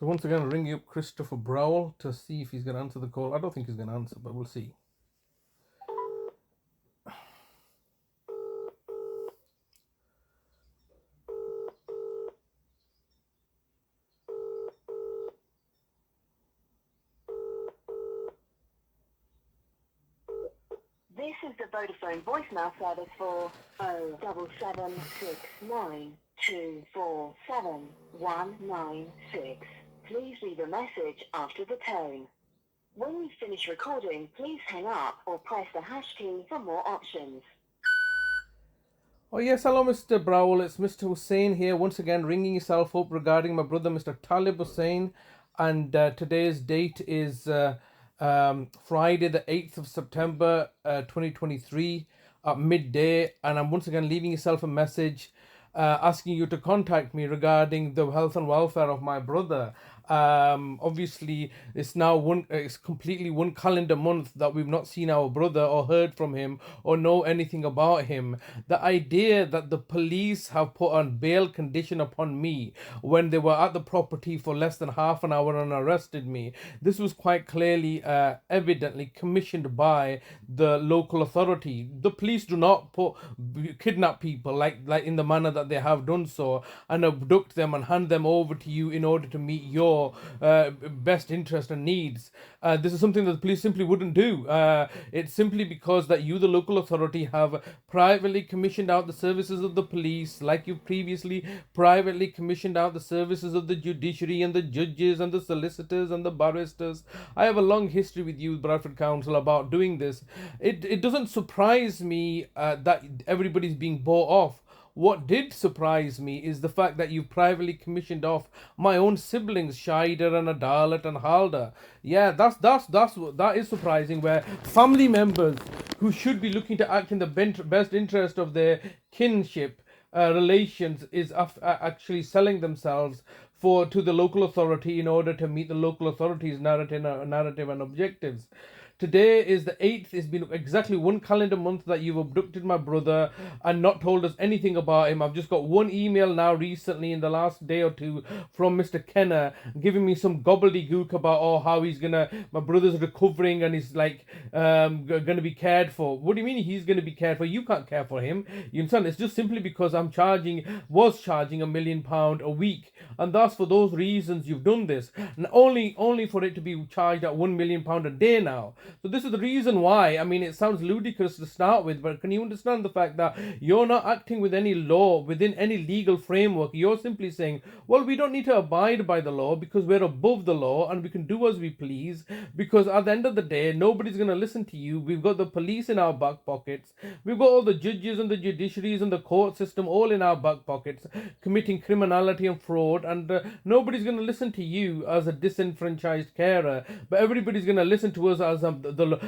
So once again, ringing up Christopher Browell to see if he's going to answer the call. I don't think he's going to answer, but we'll see. This is the Vodafone voicemail service for 07769247196. Please leave a message after the tone. When you finish recording, please hang up or press the hash key for more options. Oh yes, hello Mr. Browell, it's Mr. Hussain here, once again ringing yourself up regarding my brother Mr. Talib Hussain, and today's date is Friday the 8th of September 2023 at midday, and I'm once again leaving yourself a message asking you to contact me regarding the health and welfare of my brother. Obviously it's completely one calendar month that we've not seen our brother or heard from him or know anything about him. The idea that the police have put on bail condition upon me when they were at the property for less than half an hour and arrested me, this was quite clearly evidently commissioned by the local authority. The police do not kidnap people like in the manner that they have done so and abduct them and hand them over to you in order to meet your best interest and needs. This is something that the police simply wouldn't do. It's simply because that you, the local authority, have privately commissioned out the services of the police, like you previously privately commissioned out the services of the judiciary and the judges and the solicitors and the barristers. I have a long history with you, Bradford Council, about doing this. It doesn't surprise me that everybody's being bought off. What did surprise me is the fact that you privately commissioned off my own siblings, Shaider and Adalat and Halda. Yeah, that is surprising. Where family members who should be looking to act in the best interest of their kinship relations is actually selling themselves to the local authority in order to meet the local authority's narrative and objectives. Today is the 8th. It's been exactly one calendar month that you've abducted my brother and not told us anything about him. I've just got one email now recently in the last day or two from Mr. Kenner giving me some gobbledygook about how my brother's recovering and he's like gonna be cared for. What do you mean he's gonna be cared for? You can't care for him. You understand? It's just simply because was charging £1 million a week, and thus for those reasons you've done this, and only for it to be charged at £1 million a day now. So this is the reason why. I mean, it sounds ludicrous to start with, but can you understand the fact that you're not acting with any law, within any legal framework? You're simply saying, well, we don't need to abide by the law because we're above the law and we can do as we please, because at the end of the day, nobody's going to listen to you. We've got the police in our back pockets. We've got all the judges and the judiciaries and the court system all in our back pockets, committing criminality and fraud, and nobody's going to listen to you as a disenfranchised carer, but everybody's going to listen to us as the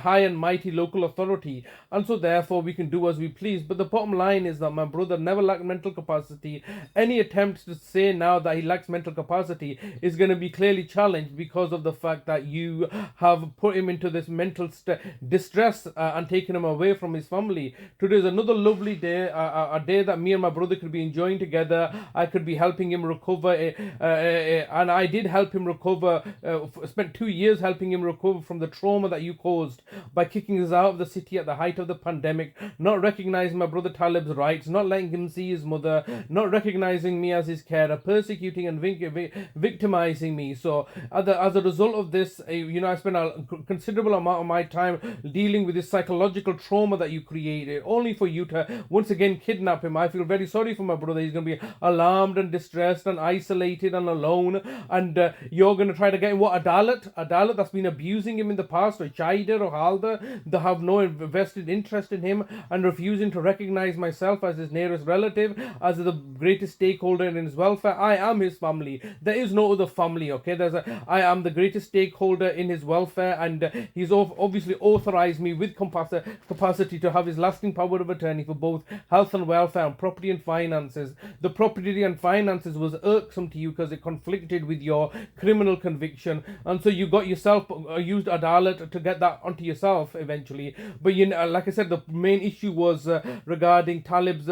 high and mighty local authority, and so therefore we can do as we please. But the bottom line is that my brother never lacked mental capacity. Any attempt to say now that he lacks mental capacity is going to be clearly challenged because of the fact that you have put him into this mental distress and taken him away from his family. Today is another lovely day, a day that me and my brother could be enjoying together. I could be helping him recover, and I did help him recover, spent 2 years helping him recover from the trauma that you caused by kicking us out of the city at the height of the pandemic, not recognizing my brother Talib's rights, not letting him see his mother, not recognizing me as his carer, persecuting and victimizing me. So as a result of this, I spent a considerable amount of my time dealing with this psychological trauma that you created, only for you to once again kidnap him. I feel very sorry for my brother. He's going to be alarmed and distressed and isolated and alone, and you're going to try to get him Adalat that's been abusing him in the past, or Shaider or Halda, that have no vested interest in him and refusing to recognize myself as his nearest relative, as the greatest stakeholder in his welfare. I am his family. There is no other family, okay? I am the greatest stakeholder in his welfare, and he's obviously authorized me with capacity to have his lasting power of attorney for both health and welfare and property and finances. The property and finances was irksome to you because it conflicted with your criminal conviction, and so you got yourself used Adalat ballot to get that onto yourself eventually. But like I said, the main issue was regarding Talib's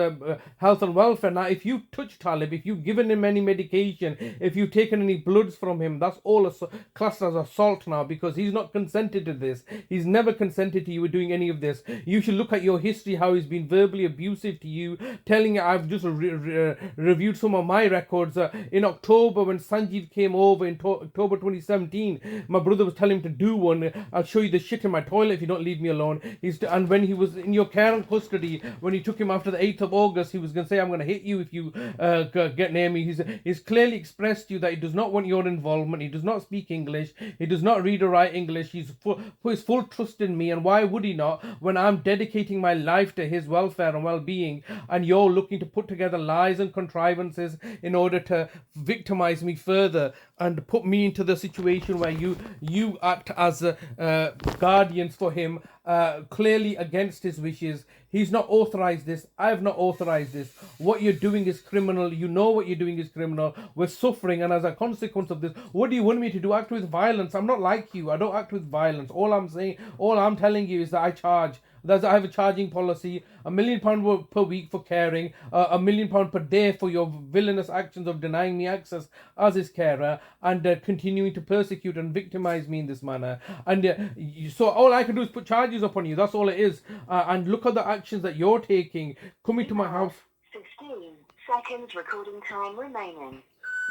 health and welfare. Now, if you touch Talib, if you've given him any medication, if you've taken any bloods from him, that's all classed as assault now, because he's not consented to this. He's never consented to you doing any of this. You should look at your history, how he's been verbally abusive to you, telling you, I've just reviewed some of my records. In October, when Sanjeev came over in October 2017, my brother was telling him to do one. I'll show you the shit in my toilet if you don't leave me alone. And when he was in your care and custody, when he took him after the 8th of August, he was going to say, I'm going to hit you if you get near me. He's clearly expressed to you that he does not want your involvement. He does not speak English. He does not read or write English. He's put his full trust in me. And why would he not, when I'm dedicating my life to his welfare and well-being, and you're looking to put together lies and contrivances in order to victimize me further and put me into the situation where you act as guardians for him, clearly against his wishes. He's not authorized this. I have not authorized this. What you're doing is criminal. You know what you're doing is criminal. We're suffering, and as a consequence of this, what do you want me to do? Act with violence? I'm not like you. I don't act with violence. All I'm telling you is that I charge. I have a charging policy, £1 million per week for caring, £1 million per day for your villainous actions of denying me access as his carer, and continuing to persecute and victimize me in this manner. And so all I can do is put charges upon you. That's all it is. And look at the actions that you're taking, coming to my house. 15 seconds recording time remaining.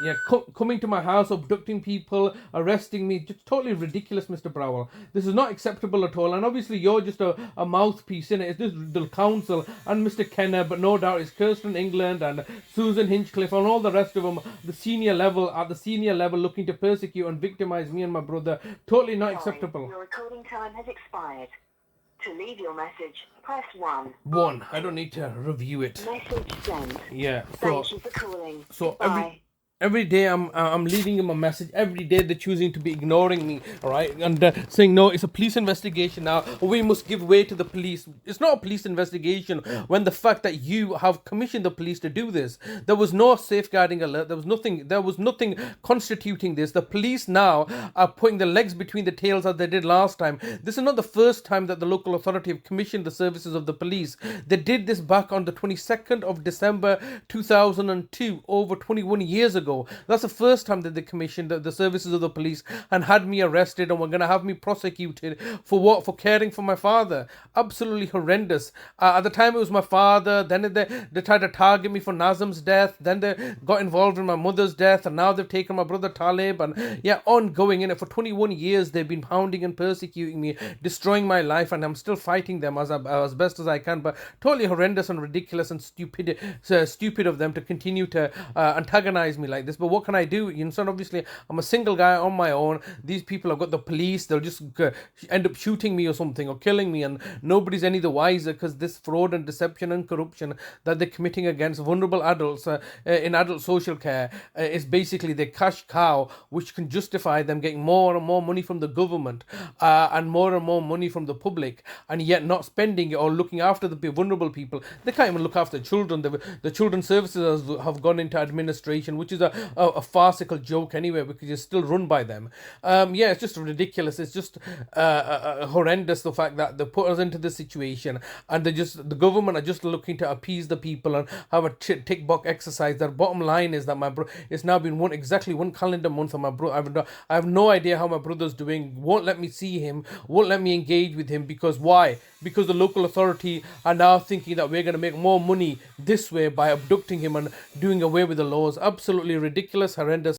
Yeah, coming to my house, abducting people, arresting me. Just totally ridiculous, Mr. Browell. This is not acceptable at all. And obviously, you're just a mouthpiece in it. It's just the council and Mr. Kenner, but no doubt it's Kirsten England and Susan Hinchcliffe and all the rest of them, at the senior level, looking to persecute and victimize me and my brother. Totally not acceptable. Your recording time has expired. To leave your message, press 1. 1. I don't need to review it. Message sent. Yeah. Thank you for calling. So Bye. every day I'm leaving him a message. Every day they're choosing to be ignoring me, all right, and saying, no, it's a police investigation now. We must give way to the police. It's not a police investigation when the fact that you have commissioned the police to do this. There was no safeguarding alert. There was nothing constituting this. The police now are putting their legs between the tails as they did last time. This is not the first time that the local authority have commissioned the services of the police. They did this back on the 22nd of December 2002, over 21 years ago. That's the first time that they commissioned the services of the police and had me arrested, and were going to have me prosecuted for what? For caring for my father. Absolutely horrendous. At the time it was my father, then they tried to target me for Nazim's death, then they got involved in my mother's death, and now they've taken my brother Talib, and ongoing in it. For 21 years they've been hounding and persecuting me, destroying my life, and I'm still fighting them as best as I can. But totally horrendous and ridiculous and stupid of them to continue to antagonize me like this. But what can I do? So obviously I'm a single guy on my own. These people have got the police. They'll just end up shooting me or something, or killing me, and nobody's any the wiser, because this fraud and deception and corruption that they're committing against vulnerable adults in adult social care is basically the cash cow, which can justify them getting more and more money from the government and more money from the public, and yet not spending it or looking after the vulnerable people. They can't even look after children. The children's services have gone into administration, which is a farcical joke anyway, because it's still run by them. It's just ridiculous. It's just horrendous, the fact that they put us into this situation, and the government are just looking to appease the people and have a tick box exercise. Their bottom line is that it's now been exactly one calendar month, and my brother, I have no idea how my brother's doing. Won't let me see him, won't let me engage with him. Because why? Because the local authority are now thinking that we're going to make more money this way by abducting him and doing away with the laws. Absolutely ridiculous, horrendous.